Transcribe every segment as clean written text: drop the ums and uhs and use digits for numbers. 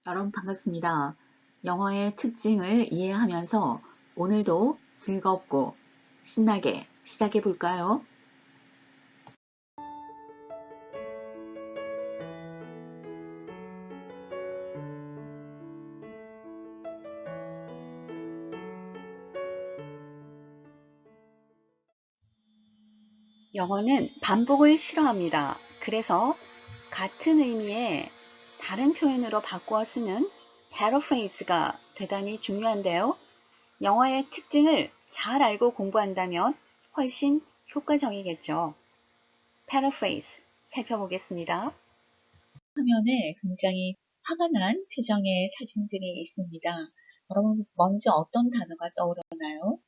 여러분 반갑습니다. 영어의 특징을 이해하면서 오늘도 즐겁고 신나게 시작해 볼까요? 영어는 반복을 싫어합니다. 그래서 같은 의미의 다른 표현으로 바꾸어 쓰는 paraphrase가 대단히 중요한데요. 영어의 특징을 잘 알고 공부한다면 훨씬 효과적이겠죠. paraphrase 살펴보겠습니다. 화면에 굉장히 화가 난 표정의 사진들이 있습니다. 여러분 먼저 어떤 단어가 떠오르나요?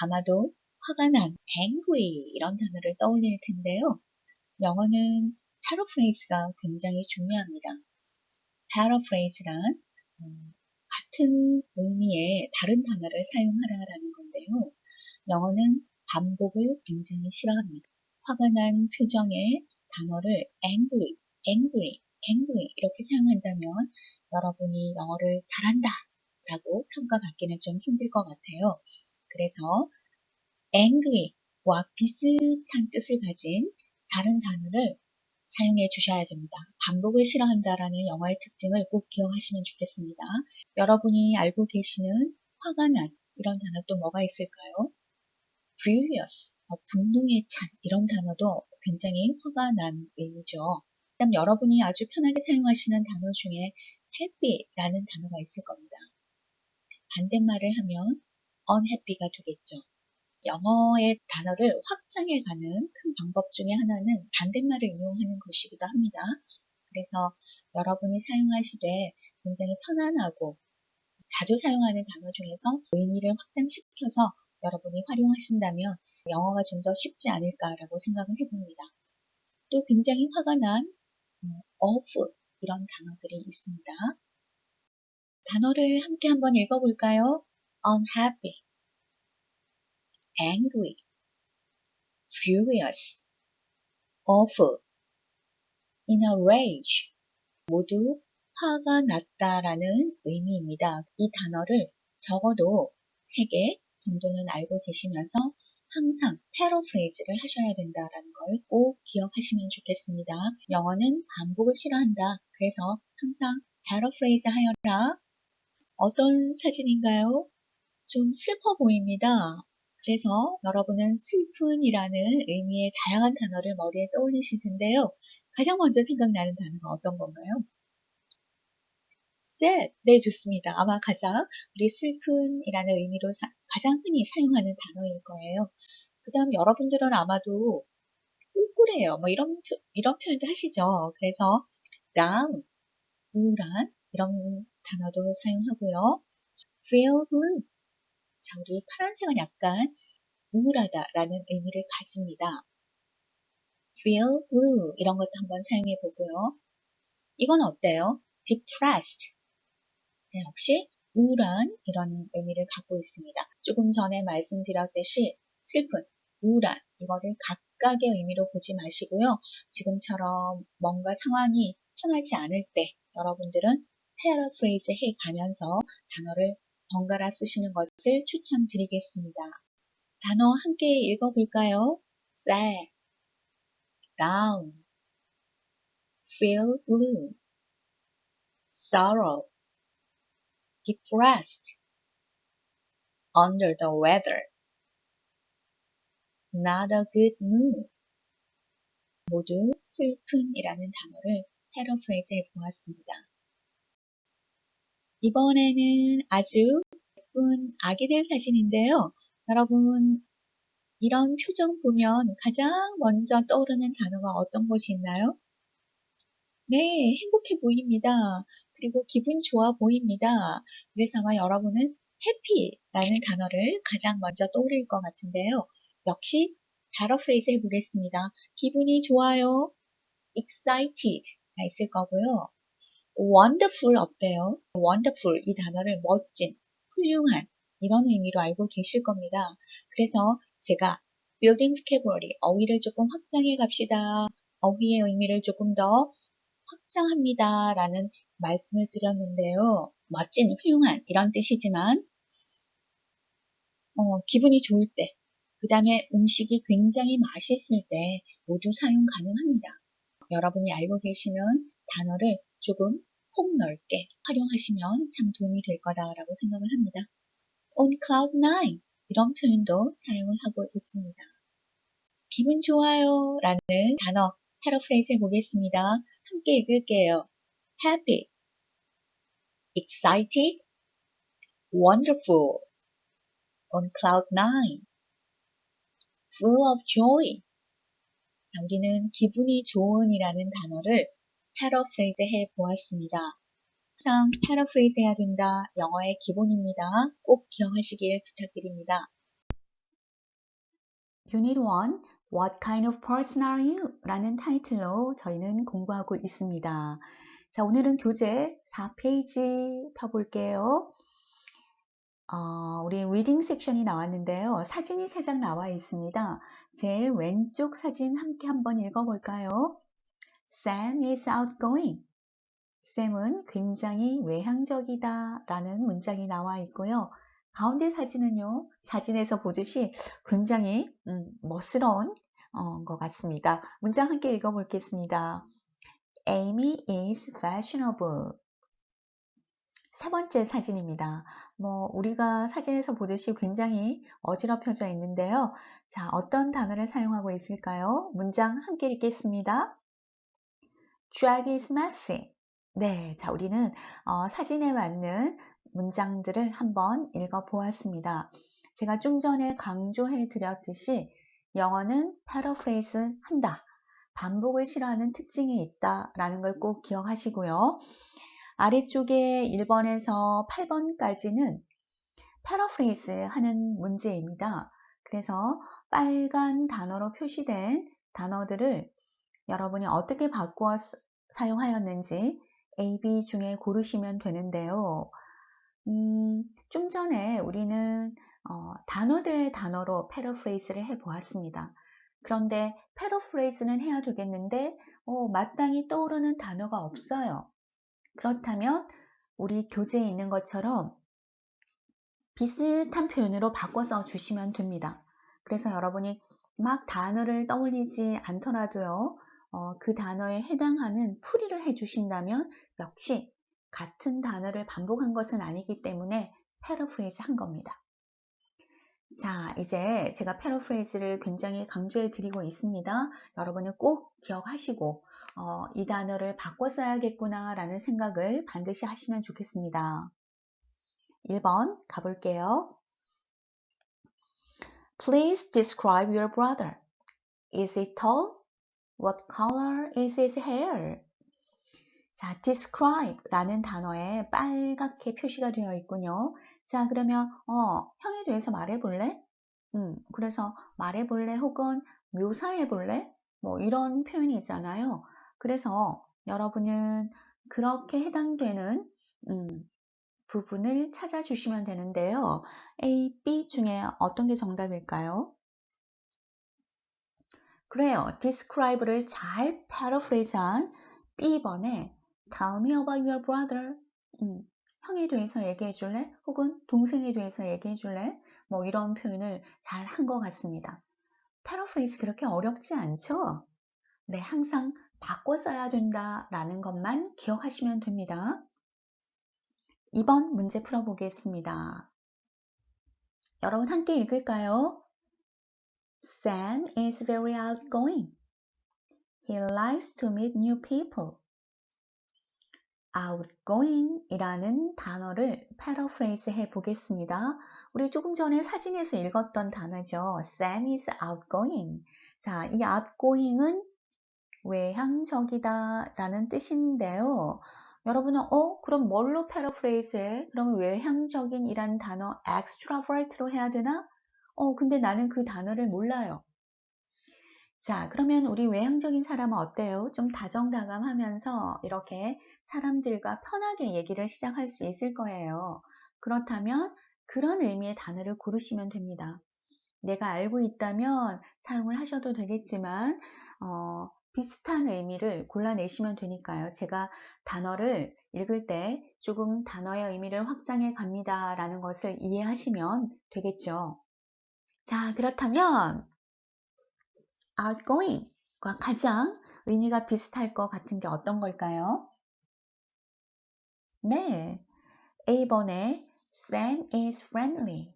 아마도 화가 난 angry 이런 단어를 떠올릴 텐데요. 영어는 paraphrase가 굉장히 중요합니다. paraphrase란 같은 의미의 다른 단어를 사용하라라는 건데요. 영어는 반복을 굉장히 싫어합니다. 화가 난 표정의 단어를 angry, angry, angry 이렇게 사용한다면 여러분이 영어를 잘한다 라고 평가받기는 좀 힘들 것 같아요. 그래서 angry와 비슷한 뜻을 가진 다른 단어를 사용해 주셔야 됩니다. 반복을 싫어한다라는 영어의 특징을 꼭 기억하시면 좋겠습니다. 여러분이 알고 계시는 화가 난 이런 단어 또 뭐가 있을까요? furious, 분노에 찬 이런 단어도 굉장히 화가 난 의미죠. 그다음 여러분이 아주 편하게 사용하시는 단어 중에 happy라는 단어가 있을 겁니다. 반대말을 하면 unhappy가 되겠죠. 영어의 단어를 확장해가는 큰 방법 중에 하나는 반대말을 이용하는 것이기도 합니다. 그래서 여러분이 사용하시되 굉장히 편안하고 자주 사용하는 단어 중에서 의미를 확장시켜서 여러분이 활용하신다면 영어가 좀 더 쉽지 않을까라고 생각을 해봅니다. 또 굉장히 화가 난 awful 이런 단어들이 있습니다. 단어를 함께 한번 읽어볼까요? unhappy, angry, furious, awful, in a rage 모두 화가 났다라는 의미입니다. 이 단어를 적어도 3개 정도는 알고 계시면서 항상 paraphrase를 하셔야 된다라는 걸 꼭 기억하시면 좋겠습니다. 영어는 반복을 싫어한다. 그래서 항상 paraphrase 하여라. 어떤 사진인가요? 좀 슬퍼 보입니다. 그래서 여러분은 슬픈이라는 의미의 다양한 단어를 머리에 떠올리실 텐데요. 가장 먼저 생각나는 단어가 어떤 건가요? sad. 네, 좋습니다. 아마 가장 우리 슬픈이라는 의미로 가장 흔히 사용하는 단어일 거예요. 그 다음 여러분들은 아마도 꿀꿀해요. 뭐 이런 표현도 하시죠. 그래서 down, 우울한 이런 단어도 사용하고요. feel blue. 자, 우리 파란색은 약간 우울하다라는 의미를 가집니다. feel blue 이런 것도 한번 사용해 보고요. 이건 어때요? depressed. 자, 역시 우울한 이런 의미를 갖고 있습니다. 조금 전에 말씀드렸듯이 슬픈, 우울한 이거를 각각의 의미로 보지 마시고요. 지금처럼 뭔가 상황이 편하지 않을 때 여러분들은 패러프레이즈 해 가면서 단어를 번갈아 쓰시는 것을 추천드리겠습니다. 단어 함께 읽어볼까요? sad, down, feel blue, sorrow, depressed, under the weather, not a good mood. 모두 슬픈이라는 단어를 패러프레이즈 해보았습니다. 이번에는 아주 예쁜 아기들 사진인데요. 여러분 이런 표정 보면 가장 먼저 떠오르는 단어가 어떤 것이 있나요? 네, 행복해 보입니다. 그리고 기분 좋아 보입니다. 그래서 아마 여러분은 happy라는 단어를 가장 먼저 떠올릴 것 같은데요. 역시 패러프레이즈 해보겠습니다. 기분이 좋아요. excited가 있을 거고요. wonderful 어때요? wonderful 이 단어를 멋진, 훌륭한 이런 의미로 알고 계실 겁니다. 그래서 제가 building vocabulary 어휘를 조금 확장해 갑시다. 어휘의 의미를 조금 더 확장합니다 라는 말씀을 드렸는데요. 멋진, 훌륭한 이런 뜻이지만 기분이 좋을 때, 그 다음에 음식이 굉장히 맛있을 때 모두 사용 가능합니다. 여러분이 알고 계시는 단어를 조금 폭넓게 활용하시면 참 도움이 될 거다라고 생각을 합니다. On cloud nine 이런 표현도 사용을 하고 있습니다. 기분 좋아요 라는 단어 패러프레이즈 해보겠습니다. 함께 읽을게요. Happy, excited, wonderful, on cloud nine, full of joy. 자, 우리는 기분이 좋은이라는 단어를 패러프레이즈 해 보았습니다. 항상 패러프레이즈 해야 된다. 영어의 기본입니다. 꼭 기억하시길 부탁드립니다. Unit 1, What kind of person are you? 라는 타이틀로 저희는 공부하고 있습니다. 자, 오늘은 교재 4페이지 펴볼게요. 우리 리딩 섹션이 나왔는데요. 사진이 3장 나와 있습니다. 제일 왼쪽 사진 함께 한번 읽어볼까요? Sam is outgoing. 샘은 굉장히 외향적이다 라는 문장이 나와 있고요. 가운데 사진은요, 사진에서 보듯이 굉장히 멋스러운 것 같습니다. 문장 함께 읽어보겠습니다. Amy is fashionable. 세 번째 사진입니다. 우리가 사진에서 보듯이 굉장히 어지럽혀져 있는데요. 자, 어떤 단어를 사용하고 있을까요? 문장 함께 읽겠습니다. Drag is messy. 네, 자, 우리는 사진에 맞는 문장들을 한번 읽어보았습니다. 제가 좀 전에 강조해 드렸듯이 영어는 paraphrase 한다, 반복을 싫어하는 특징이 있다라는 걸 꼭 기억하시고요. 아래쪽에 1번에서 8번까지는 paraphrase 하는 문제입니다. 그래서 빨간 단어로 표시된 단어들을 여러분이 어떻게 바꾸어 사용하였는지 A, B 중에 고르시면 되는데요. 좀 전에 우리는 단어 대 단어로 패러프레이즈를 해보았습니다. 그런데 패러프레이즈는 해야 되겠는데 마땅히 떠오르는 단어가 없어요. 그렇다면 우리 교재에 있는 것처럼 비슷한 표현으로 바꿔서 주시면 됩니다. 그래서 여러분이 막 단어를 떠올리지 않더라도요. 그 단어에 해당하는 풀이를 해주신다면 역시 같은 단어를 반복한 것은 아니기 때문에 패러프레이즈 한 겁니다. 자, 이제 제가 패러프레이즈를 굉장히 강조해 드리고 있습니다. 여러분은 꼭 기억하시고 이 단어를 바꿔 써야겠구나 라는 생각을 반드시 하시면 좋겠습니다. 1번 가볼게요. Please describe your brother. Is he tall? What color is his hair? 자, describe 라는 단어에 빨갛게 표시가 되어 있군요. 자, 그러면 형에 대해서 말해볼래? 그래서 말해볼래 혹은 묘사해볼래? 이런 표현이 있잖아요. 그래서 여러분은 그렇게 해당되는 부분을 찾아주시면 되는데요. A, B 중에 어떤 게 정답일까요? 그래요. describe를 잘 paraphrase한 B번에 Tell me about your brother. 형에 대해서 얘기해 줄래? 혹은 동생에 대해서 얘기해 줄래? 이런 표현을 잘 한 것 같습니다. paraphrase 그렇게 어렵지 않죠? 네, 항상 바꿔 써야 된다라는 것만 기억하시면 됩니다. 2번 문제 풀어보겠습니다. 여러분 함께 읽을까요? Sam is very outgoing. He likes to meet new people. outgoing 이라는 단어를 paraphrase 해 보겠습니다. 우리 조금 전에 사진에서 읽었던 단어죠. Sam is outgoing. 자, 이 outgoing은 외향적이다 라는 뜻인데요. 여러분은 그럼 뭘로 paraphrase 해? 그러면 외향적인 이란 단어 extrovert로 해야 되나? 근데 나는 그 단어를 몰라요. 자, 그러면 우리 외향적인 사람은 어때요? 좀 다정다감하면서 이렇게 사람들과 편하게 얘기를 시작할 수 있을 거예요. 그렇다면 그런 의미의 단어를 고르시면 됩니다. 내가 알고 있다면 사용을 하셔도 되겠지만 비슷한 의미를 골라내시면 되니까요. 제가 단어를 읽을 때 조금 단어의 의미를 확장해 갑니다 라는 것을 이해하시면 되겠죠. 자, 그렇다면 outgoing과 가장 의미가 비슷할 것 같은 게 어떤 걸까요? 네, A번에 Sam is friendly.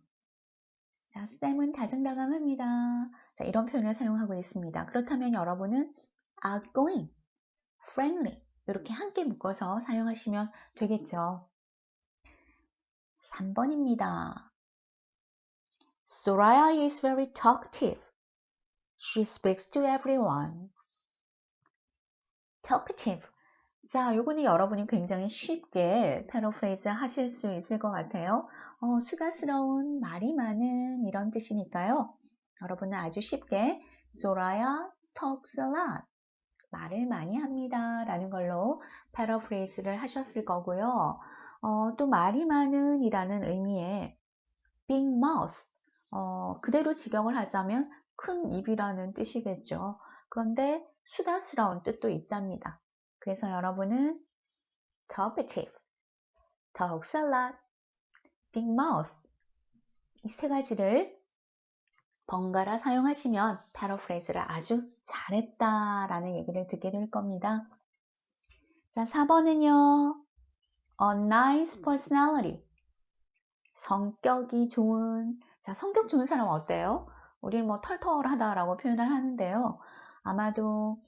자, Sam은 다정다감합니다. 자, 이런 표현을 사용하고 있습니다. 그렇다면 여러분은 outgoing, friendly 이렇게 함께 묶어서 사용하시면 되겠죠. 3번입니다. Soraya is very talkative. She speaks to everyone. talkative. 자, 요거는 여러분이 굉장히 쉽게 패러프레이즈 하실 수 있을 것 같아요. 수다스러운, 말이 많은 이런 뜻이니까요. 여러분은 아주 쉽게 Soraya talks a lot. 말을 많이 합니다. 라는 걸로 패러프레이즈를 하셨을 거고요. 또 말이 많은 이라는 의미의 big mouth. 그대로 직역을 하자면 큰 입이라는 뜻이겠죠. 그런데 수다스러운 뜻도 있답니다. 그래서 여러분은 talkative, talks a lot, big mouth 이 세 가지를 번갈아 사용하시면 패러프레이즈를 아주 잘했다라는 얘기를 듣게 될 겁니다. 자, 4번은요. A nice personality. 성격이 좋은. 자, 성격 좋은 사람 어때요? 우리는 뭐 털털하다라고 표현을 하는데요. 아마도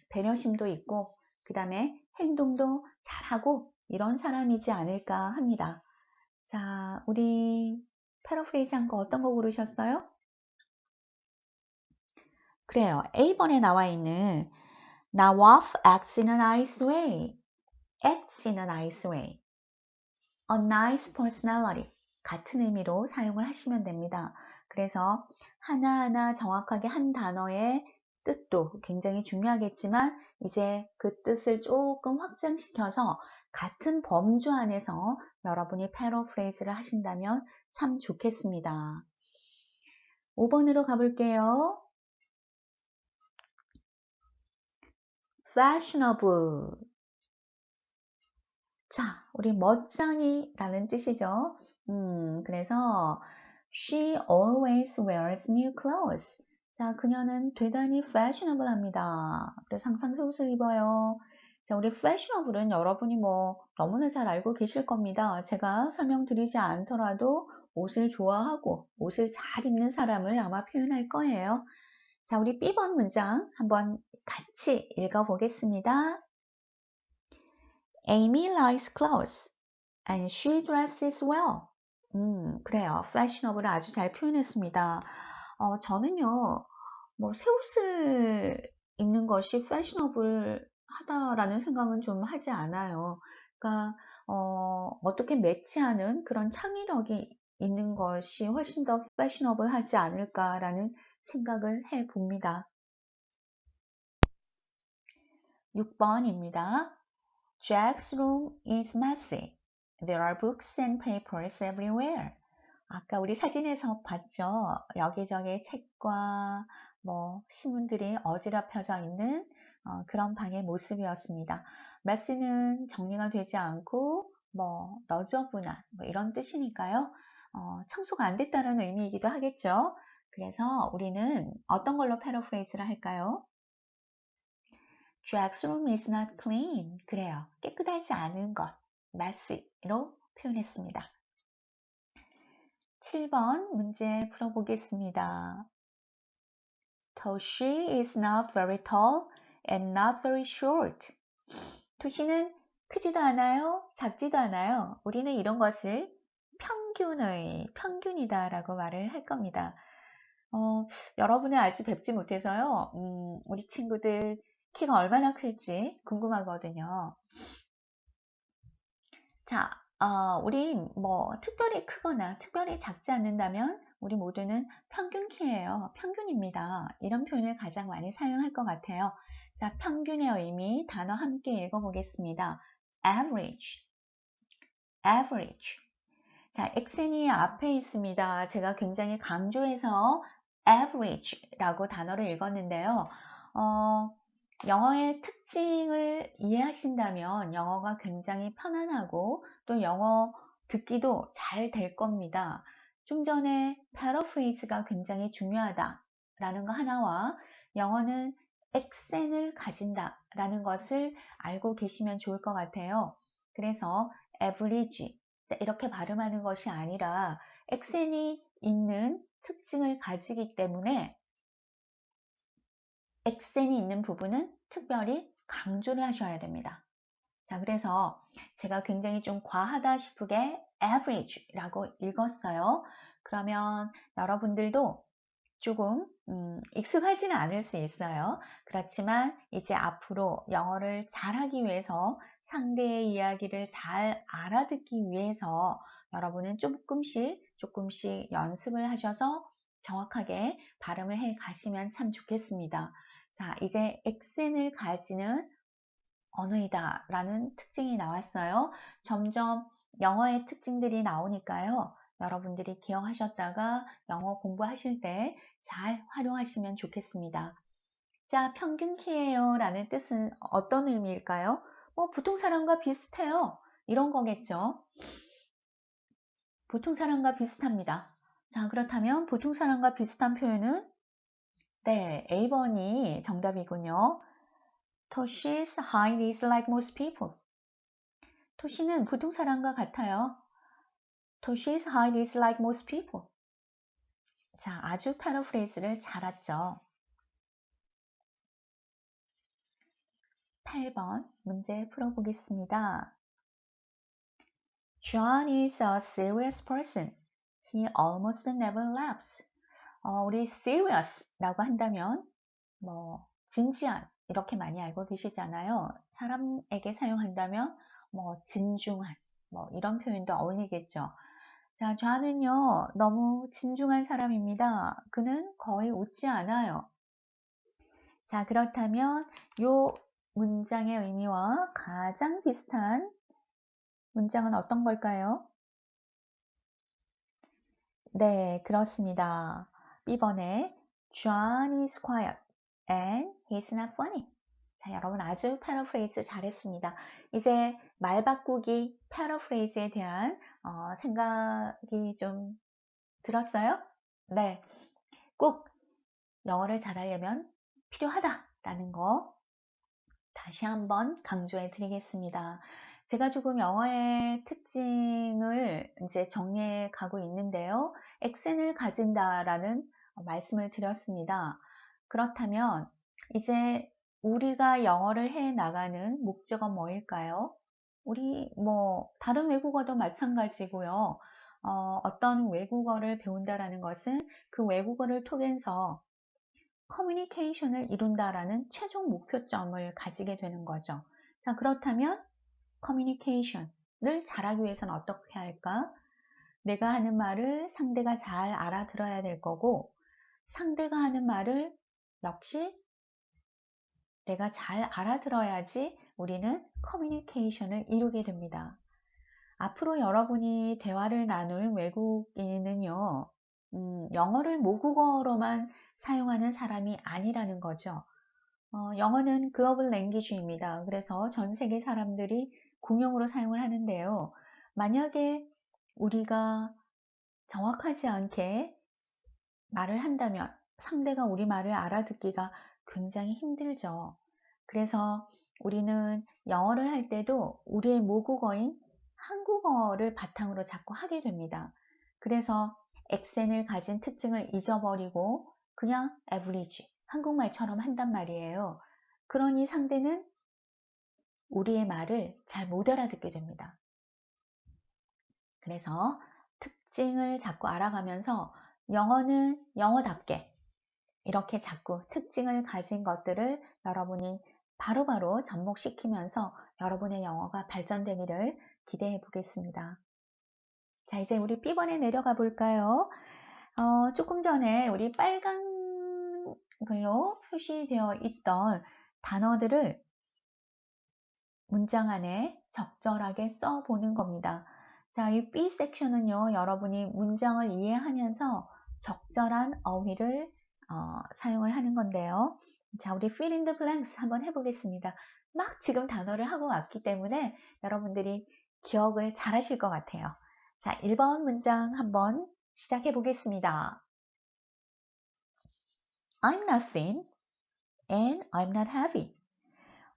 배려심도 있고 그 다음에 행동도 잘하고 이런 사람이지 않을까 합니다. 자, 우리 패러프레이즈 한 거 어떤 거 고르셨어요? 그래요. A번에 나와 있는 Nawaf acts in a nice way. acts in a nice way. A nice personality. 같은 의미로 사용을 하시면 됩니다. 그래서 하나하나 정확하게 한 단어의 뜻도 굉장히 중요하겠지만 이제 그 뜻을 조금 확장시켜서 같은 범주 안에서 여러분이 패러프레이즈를 하신다면 참 좋겠습니다. 5번으로 가볼게요. fashionable. 자, 우리 멋쟁이라는 뜻이죠. 그래서 she always wears new clothes. 자, 그녀는 대단히 fashionable 합니다. 그래서 항상 새 옷을 입어요. 자, 우리 fashionable은 여러분이 뭐 너무나 잘 알고 계실 겁니다. 제가 설명드리지 않더라도 옷을 좋아하고 옷을 잘 입는 사람을 아마 표현할 거예요. 자, 우리 B번 문장 한번 같이 읽어보겠습니다. Amy likes clothes and she dresses well. 그래요. fashionable을 아주 잘 표현했습니다. 저는요, 뭐 새 옷을 입는 것이 fashionable 하다라는 생각은 좀 하지 않아요. 그러니까 어떻게 매치하는 그런 창의력이 있는 것이 훨씬 더 fashionable 하지 않을까라는 생각을 해 봅니다. 6번입니다. Jack's room is messy. There are books and papers everywhere. 아까 우리 사진에서 봤죠? 여기저기 책과 뭐 신문들이 어지럽혀져 있는 그런 방의 모습이었습니다. messy는 정리가 되지 않고 뭐 너저분한 뭐 이런 뜻이니까요. 청소가 안 됐다는 의미이기도 하겠죠. 그래서 우리는 어떤 걸로 패러프레이즈를 할까요? Jack's room is not clean. 그래요. 깨끗하지 않은 것, messy로 표현했습니다. 7번 문제 풀어보겠습니다. Toshi is not very tall and not very short. 토시는 크지도 않아요, 작지도 않아요. 우리는 이런 것을 평균이다 라고 말을 할 겁니다. 여러분을 아직 뵙지 못해서요. 우리 친구들 키가 얼마나 클지 궁금하거든요. 자, 우리 뭐 특별히 크거나 특별히 작지 않는다면 우리 모두는 평균 키예요. 평균입니다. 이런 표현을 가장 많이 사용할 것 같아요. 자, 평균의 의미 단어 함께 읽어보겠습니다. average, average. 자, 액센이 앞에 있습니다. 제가 굉장히 강조해서 average라고 단어를 읽었는데요. 영어의 특징을 이해하신다면 영어가 굉장히 편안하고 또 영어 듣기도 잘 될 겁니다. 좀 전에 paraphrase가 굉장히 중요하다라는 거 하나와 영어는 액센을 가진다라는 것을 알고 계시면 좋을 것 같아요. 그래서 average 이렇게 발음하는 것이 아니라 액센이 있는 특징을 가지기 때문에 액센이 있는 부분은 특별히 강조를 하셔야 됩니다. 자, 그래서 제가 굉장히 좀 과하다 싶게 average라고 읽었어요. 그러면 여러분들도 조금 익숙하지는 않을 수 있어요. 그렇지만 이제 앞으로 영어를 잘하기 위해서 상대의 이야기를 잘 알아듣기 위해서 여러분은 조금씩 연습을 하셔서 정확하게 발음을 해 가시면 참 좋겠습니다. 자, 이제 액센을 가지는 언어이다 라는 특징이 나왔어요. 점점 영어의 특징들이 나오니까요. 여러분들이 기억하셨다가 영어 공부하실 때 잘 활용하시면 좋겠습니다. 자, 평균 키예요 라는 뜻은 어떤 의미일까요? 보통 사람과 비슷해요. 이런 거겠죠. 보통 사람과 비슷합니다. 자, 그렇다면 보통 사람과 비슷한 표현은 네, A번이 정답이군요. Toshi's height is like most people. 토시는 보통 사람과 같아요. Toshi's height is like most people. 자, 아주 패러프레이즈를 잘했죠. 8번 문제 풀어보겠습니다. John is a serious person. He almost never laughs. 우리 serious라고 한다면 진지한 이렇게 많이 알고 계시잖아요. 사람에게 사용한다면 진중한 이런 표현도 어울리겠죠. 자, 좌는요, 너무 진중한 사람입니다. 그는 거의 웃지 않아요. 자, 그렇다면 요 문장의 의미와 가장 비슷한 문장은 어떤 걸까요? 네, 그렇습니다. B번에 John is quiet and he's not funny. 자, 여러분 아주 패러프레이즈 잘했습니다. 이제 말 바꾸기 패러프레이즈에 대한 생각이 좀 들었어요? 네, 꼭 영어를 잘하려면 필요하다라는 거 다시 한번 강조해 드리겠습니다. 제가 조금 영어의 특징을 이제 정리해 가고 있는데요. 액센을 가진다라는 말씀을 드렸습니다. 그렇다면 이제 우리가 영어를 해 나가는 목적은 뭐일까요? 우리 다른 외국어도 마찬가지고요. 어떤 외국어를 배운다라는 것은 그 외국어를 통해서 커뮤니케이션을 이룬다라는 최종 목표점을 가지게 되는 거죠. 자, 그렇다면 커뮤니케이션을 잘하기 위해서는 어떻게 할까? 내가 하는 말을 상대가 잘 알아들어야 될 거고, 상대가 하는 말을 역시 내가 잘 알아들어야지 우리는 커뮤니케이션을 이루게 됩니다. 앞으로 여러분이 대화를 나눌 외국인은요, 영어를 모국어로만 사용하는 사람이 아니라는 거죠. 영어는 글로벌 랭귀지입니다. 그래서 전 세계 사람들이 공용으로 사용을 하는데요. 만약에 우리가 정확하지 않게 말을 한다면 상대가 우리 말을 알아듣기가 굉장히 힘들죠. 그래서 우리는 영어를 할 때도 우리의 모국어인 한국어를 바탕으로 자꾸 하게 됩니다. 그래서 액센을 가진 특징을 잊어버리고 그냥 average, 한국말처럼 한단 말이에요. 그러니 상대는 우리의 말을 잘 못 알아듣게 됩니다. 그래서 특징을 자꾸 알아가면서 영어는 영어답게 이렇게 자꾸 특징을 가진 것들을 여러분이 바로바로 접목시키면서 여러분의 영어가 발전되기를 기대해 보겠습니다. 자, 이제 우리 B번에 내려가 볼까요? 조금 전에 우리 빨간 글로 표시되어 있던 단어들을 문장 안에 적절하게 써보는 겁니다. 자, 이 B 섹션은요, 여러분이 문장을 이해하면서 적절한 어휘를 사용을 하는 건데요. 자, 우리 fill in the blanks 한번 해보겠습니다. 막 지금 단어를 하고 왔기 때문에 여러분들이 기억을 잘 하실 것 같아요. 자, 1번 문장 한번 시작해 보겠습니다. I'm not thin and I'm not heavy.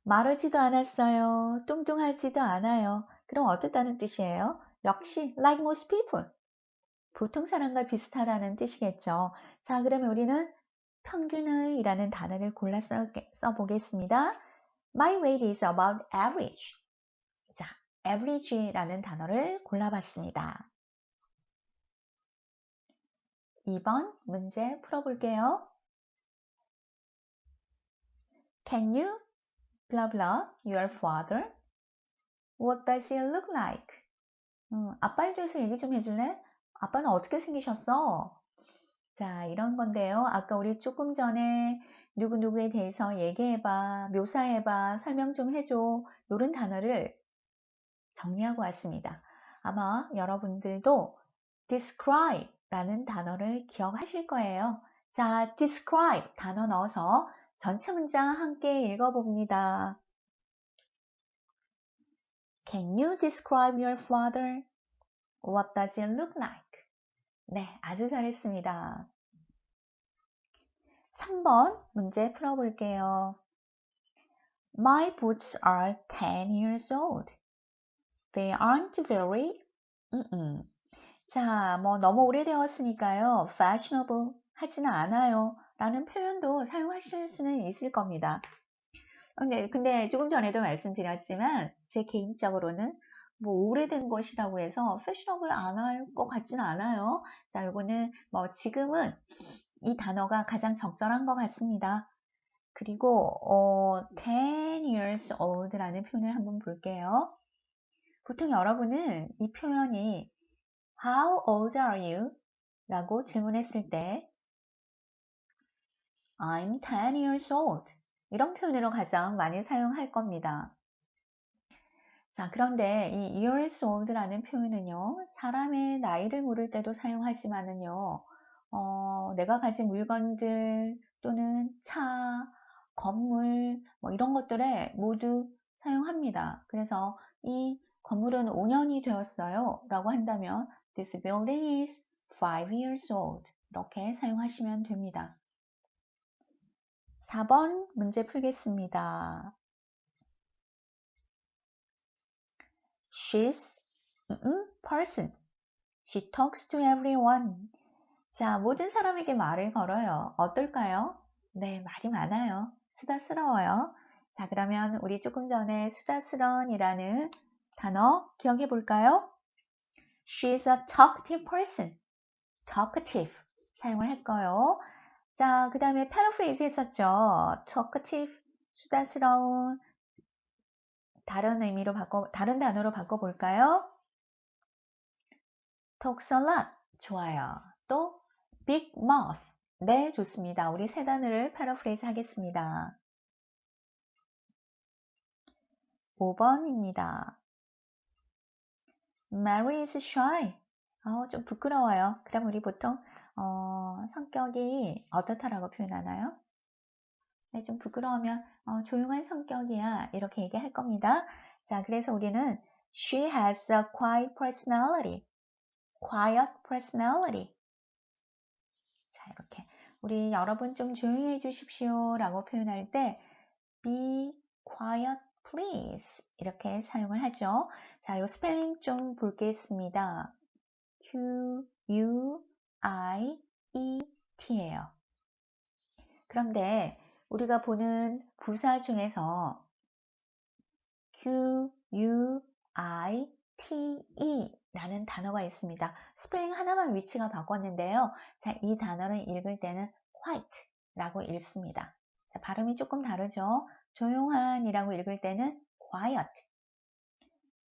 마르지도 않았어요. 뚱뚱하지도 않아요. 그럼 어떻다는 뜻이에요? 역시 like most people. 보통 사람과 비슷하다는 뜻이겠죠. 자, 그러면 우리는 평균의 이라는 단어를 골라 써보겠습니다. My weight is above average. 자, average라는 단어를 골라봤습니다. 2번 문제 풀어볼게요. Can you blah blah your father? What does he look like? 아빠에 대해서 얘기 좀 해줄래? 아빠는 어떻게 생기셨어? 자, 이런 건데요. 아까 우리 조금 전에 누구누구에 대해서 얘기해봐, 묘사해봐, 설명 좀 해줘. 이런 단어를 정리하고 왔습니다. 아마 여러분들도 describe 라는 단어를 기억하실 거예요. 자, describe 단어 넣어서 전체 문장 함께 읽어봅니다. Can you describe your father? What does he look like? 네, 아주 잘했습니다. 3번 문제 풀어볼게요. My boots are 10 years old. They aren't very... 자, 뭐 너무 오래되었으니까요. fashionable 하지는 않아요. 라는 표현도 사용하실 수는 있을 겁니다. 근데 조금 전에도 말씀드렸지만 제 개인적으로는 뭐 오래된 것이라고 해서 fashionable 안 할 것 같지는 않아요. 자, 요거는 뭐 지금은 이 단어가 가장 적절한 것 같습니다. 그리고 10 years old라는 표현을 한번 볼게요. 보통 여러분은 이 표현이 How old are you? 라고 질문했을 때 I'm 10 years old 이런 표현으로 가장 많이 사용할 겁니다. 자, 그런데 이 years old라는 표현은요, 사람의 나이를 물을 때도 사용하지만은요, 내가 가진 물건들 또는 차, 건물, 뭐 이런 것들에 모두 사용합니다. 그래서 이 건물은 5년이 되었어요. 라고 한다면 This building is 5 years old. 이렇게 사용하시면 됩니다. 4번 문제 풀겠습니다. She's person. She talks to everyone. 자, 모든 사람에게 말을 걸어요. 어떨까요? 네, 말이 많아요. 수다스러워요. 자, 그러면 우리 조금 전에 수다스러운이라는 단어 기억해 볼까요? She's a talkative person. talkative 사용을 했고요. 자, 그 다음에 paraphrase 했었죠. talkative, 수다스러운, 다른 단어로 바꿔볼까요? talks a lot. 좋아요. 또 big mouth. 네, 좋습니다. 우리 세 단어를 패러프레이즈 하겠습니다. 5번입니다. Mary is shy. 좀 부끄러워요. 그럼 우리 보통 성격이 어떻다라고 표현하나요? 네, 좀 부끄러우면 조용한 성격이야 이렇게 얘기할 겁니다. 자, 그래서 우리는 She has a quiet personality. Quiet personality. 자, 이렇게 우리 여러분 좀 조용히 해주십시오 라고 표현할 때 be quiet please 이렇게 사용을 하죠. 자, 요 스펠링 좀 보겠습니다. Q, U, I, E, T예요. 그런데 우리가 보는 부사 중에서 Q, U, I, T, E 라는 단어가 있습니다. 스펠링 하나만 위치가 바꿨는데요. 자, 이 단어를 읽을 때는 quiet 라고 읽습니다. 자, 발음이 조금 다르죠. 조용한 이라고 읽을 때는 quiet.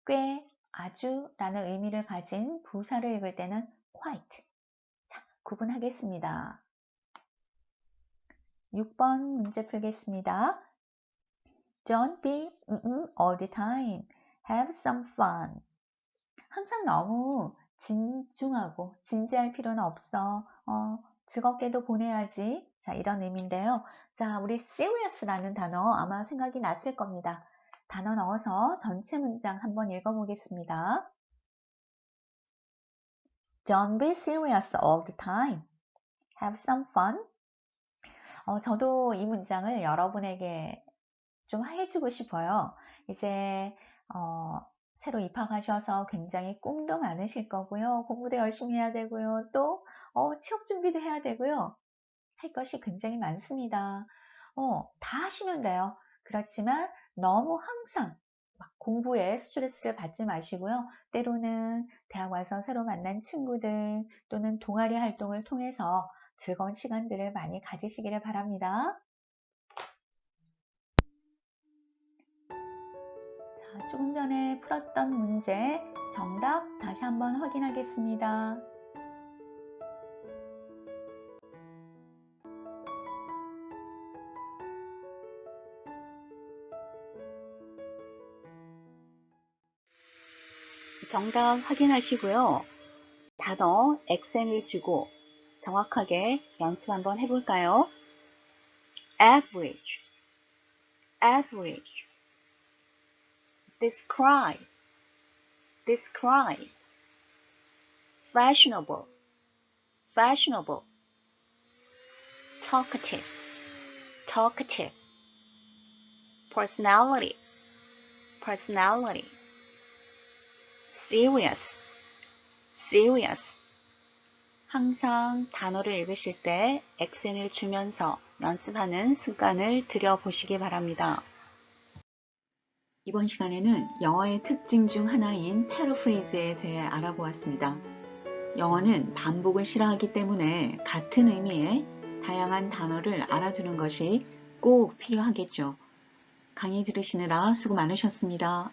꽤, 아주 라는 의미를 가진 부사를 읽을 때는 quite. 자, 구분하겠습니다. 6번 문제 풀겠습니다. Don't be all the time. Have some fun. 항상 너무 진중하고 진지할 필요는 없어. 즐겁게도 보내야지. 자, 이런 의미인데요. 자, 우리 serious라는 단어 아마 생각이 났을 겁니다. 단어 넣어서 전체 문장 한번 읽어보겠습니다. Don't be serious all the time. Have some fun. 저도 이 문장을 여러분에게 좀 해주고 싶어요. 이제 새로 입학하셔서 굉장히 꿈도 많으실 거고요. 공부도 열심히 해야 되고요. 또 취업 준비도 해야 되고요. 할 것이 굉장히 많습니다. 다 하시면 돼요. 그렇지만 너무 항상 막 공부에 스트레스를 받지 마시고요. 때로는 대학 와서 새로 만난 친구들 또는 동아리 활동을 통해서 즐거운 시간들을 많이 가지시기를 바랍니다. 자, 조금 전에 풀었던 문제 정답 다시 한번 확인하겠습니다. 정답 확인하시고요. 단어 액센을 주고 정확하게 연습 한번 해볼까요? average, average, describe, describe, fashionable, fashionable, talkative, talkative, personality, personality, serious, serious. 항상 단어를 읽으실 때 액센을 주면서 연습하는 습관을 들여보시기 바랍니다. 이번 시간에는 영어의 특징 중 하나인 패러프레이즈에 대해 알아보았습니다. 영어는 반복을 싫어하기 때문에 같은 의미의 다양한 단어를 알아두는 것이 꼭 필요하겠죠. 강의 들으시느라 수고 많으셨습니다.